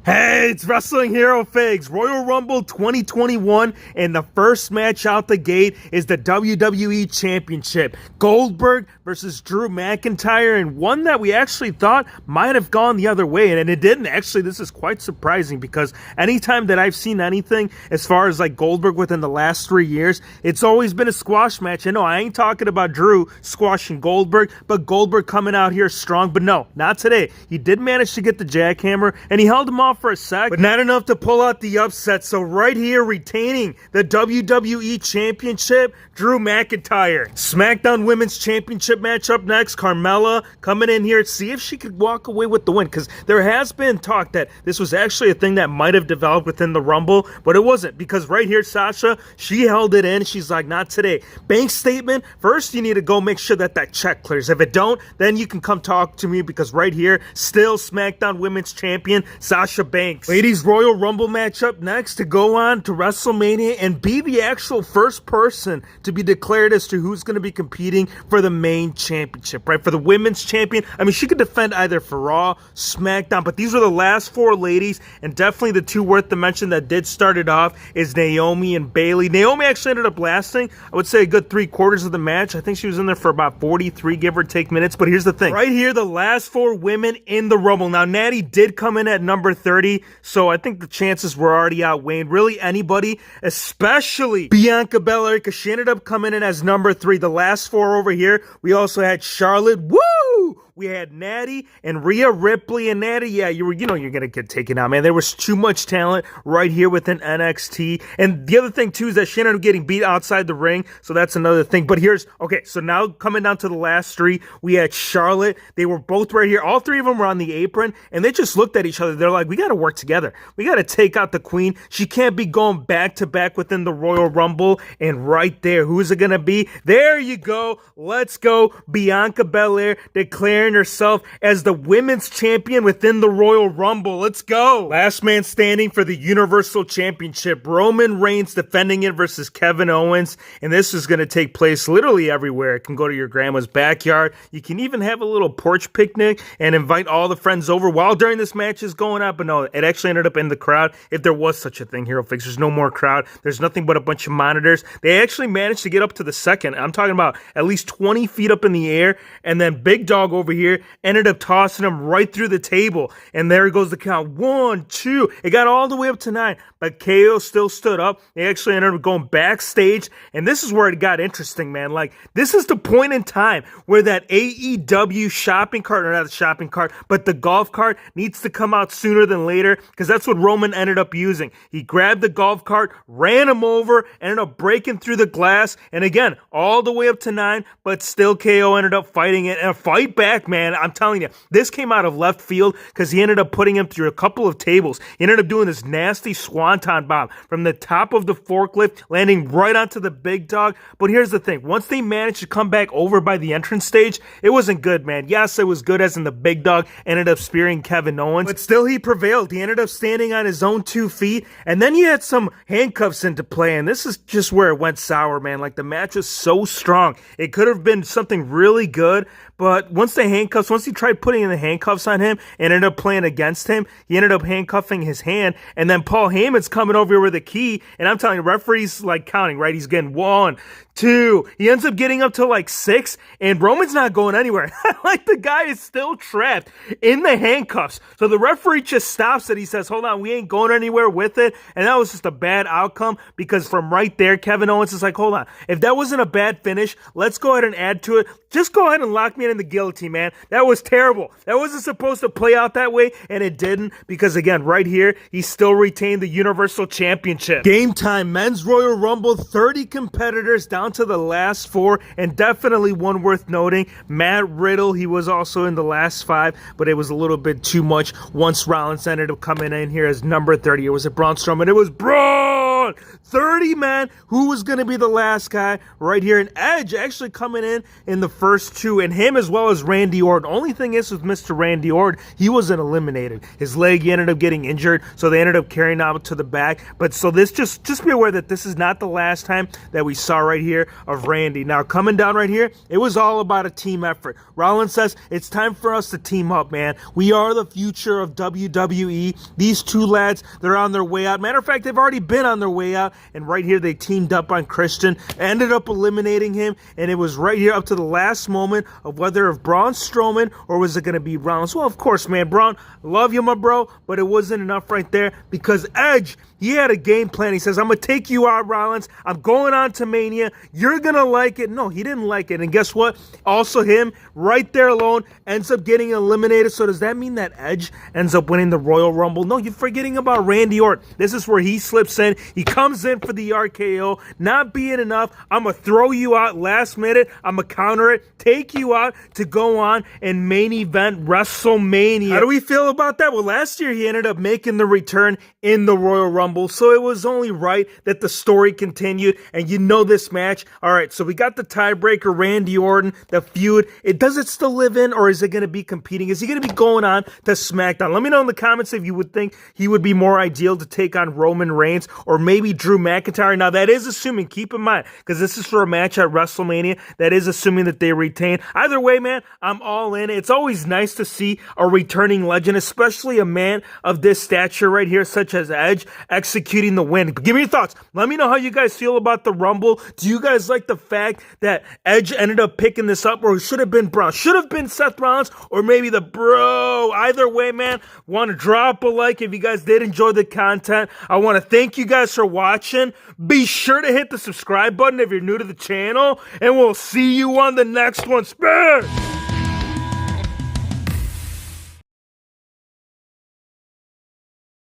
Hey, it's Wrestling Hero Figs, Royal Rumble 2021, and the first match out the gate is the WWE Championship. Goldberg versus Drew McIntyre, and one that we actually thought might have gone the other way, and it didn't. Actually, this is quite surprising because anytime that I've seen anything as far as like Goldberg within the last 3 years, it's always been a squash match. I know I ain't talking about Drew squashing Goldberg, but Goldberg coming out here strong, but no, not today. He did manage to get the jackhammer, and he held him off for a sec, but not enough to pull out the upset. So right here, retaining the WWE Championship, Drew McIntyre. SmackDown Women's Championship match up next. Carmella coming in here to see if she could walk away with the win, because there has been talk that this was actually a thing that might have developed within the Rumble, but it wasn't, because right here, Sasha, she held it in. She's like, not today. Bank statement, first you need to go make sure that check clears. If it don't, then you can come talk to me, because right here, still SmackDown Women's Champion, Sasha Banks. Ladies Royal Rumble match up next to go on to WrestleMania and be the actual first person to be declared as to who's going to be competing for the main championship, right? For the women's champion. I mean, she could defend either for Raw, SmackDown, but these are the last four ladies, and definitely the two worth the mention that did start it off is Naomi and Bayley. Naomi actually ended up lasting, I would say, a good 3/4 of the match. I think she was in there for about 43, give or take, minutes, but here's the thing. Right here, the last four women in the Rumble. Now, Natty did come in at number 30, so I think the chances were already outweighed. Really, anybody, especially Bianca Belair, because she ended up coming in as number 3. The last four over here, we also had Charlotte. Woo! We had Natty and Rhea Ripley. And Natty, yeah, you're going to get taken out, man. There was too much talent right here within NXT. And the other thing, too, is that she ended up getting beat outside the ring. So that's another thing. But okay, so now coming down to the last three, we had Charlotte. They were both right here. All three of them were on the apron. And they just looked at each other. They're like, we got to work together. We got to take out the queen. She can't be going back to back within the Royal Rumble. And right there, who's it going to be? There you go. Let's go. Bianca Belair declaring herself as the women's champion within the Royal Rumble. Let's go. Last man standing for the Universal Championship. Roman Reigns defending it versus Kevin Owens. And this is going to take place literally everywhere. It can go to your grandma's backyard. You can even have a little porch picnic and invite all the friends over while during this match is going on. But no, it actually ended up in the crowd. If there was such a thing, Hero Fix, there's no more crowd. There's nothing but a bunch of monitors. They actually managed to get up to the second. I'm talking about at least 20 feet up in the air. And then Big Dog over here ended up tossing him right through the table. And there goes the count. 1, 2. It got all the way up to 9. But KO still stood up. They actually ended up going backstage. And this is where it got interesting, man. Like, this is the point in time where that AEW shopping cart, or not the shopping cart, but the golf cart needs to come out sooner than later, because that's what Roman ended up using. He grabbed the golf cart, ran him over, ended up breaking through the glass. And again, all the way up to 9, but still KO ended up fighting it. And a fight back, man. I'm telling you, this came out of left field because he ended up putting him through a couple of tables. He ended up doing this nasty swanton bomb from the top of the forklift, landing right onto the Big Dog. But here's the thing. Once they managed to come back over by the entrance stage, it wasn't good, man. Yes, it was good, as in the Big Dog ended up spearing Kevin Owens, but still he prevailed. He ended up standing on his own 2 feet, and then he had some handcuffs into play, and this is just where it went sour, man. Like, the match was so strong. It could have been something really good, but once he tried putting the handcuffs on him and ended up playing against him, he ended up handcuffing his hand, and then Paul Heyman's coming over here with a key, and I'm telling you, referee's like counting, right? He's getting 1, 2. He ends up getting up to like 6, and Roman's not going anywhere. Like, the guy is still trapped in the handcuffs. So the referee just stops it. He says, hold on, we ain't going anywhere with it. And that was just a bad outcome, because from right there, Kevin Owens is like, hold on, if that wasn't a bad finish, let's go ahead and add to it. Just go ahead and lock me in the guillotine, man. That was terrible. That wasn't supposed to play out that way, and it didn't, because again, right here, he still retained the Universal Championship. Game time, Men's Royal Rumble, 30 competitors down to the last 4, and definitely one worth noting, Matt Riddle. He was also in the last 5, but it was a little bit too much once Rollins ended up coming in here as number 30. Or was it Braun Strowman? It was Braun one. 30 men. Who was going to be the last guy right here? And Edge actually coming in the first two, and him as well as Randy Orton. Only thing is with Mr. Randy Orton, he wasn't eliminated. His leg ended up getting injured, so they ended up carrying out to the back. But so this just be aware that this is not the last time that we saw right here of Randy. Now coming down right here, it was all about a team effort. Rollins says it's time for us to team up, man. We are the future of WWE. These two lads, they're on their way out. Matter of fact, they've already been on their way out, and right here they teamed up on Christian, ended up eliminating him, and it was right here up to the last moment of whether of Braun Strowman or was it going to be Rollins. Well, of course, man, Braun, love you, my bro, but it wasn't enough right there because Edge, he had a game plan. He says, I'm going to take you out, Rollins. I'm going on to Mania. You're going to like it. No, he didn't like it. And guess what? Also him, right there alone, ends up getting eliminated. So does that mean that Edge ends up winning the Royal Rumble? No, you're forgetting about Randy Orton. This is where he slips in. He comes in for the RKO. Not being enough, I'm going to throw you out last minute. I'm going to counter it, take you out to go on and main event WrestleMania. How do we feel about that? Well, last year he ended up making the return in the Royal Rumble, so it was only right that the story continued, and you know this match. All right, so we got the tiebreaker, Randy Orton, the feud. Does it still live in, or is it going to be competing? Is he going to be going on to SmackDown? Let me know in the comments if you would think he would be more ideal to take on Roman Reigns or maybe Drew McIntyre. Now, that is assuming, keep in mind, because this is for a match at WrestleMania, that is assuming that they retain. Either way, man, I'm all in. It's always nice to see a returning legend, especially a man of this stature right here, such as Edge, executing the win. Give me your thoughts. Let me know how you guys feel about the Rumble. Do you guys like the fact that Edge ended up picking this up, or should have been Braun? Should have been Seth Rollins, or maybe the bro? Either way, man, want to drop a like if you guys did enjoy the content. I want to thank you guys for watching. Be sure to hit the subscribe button if you're new to the channel, and we'll see you on the next one. Spare!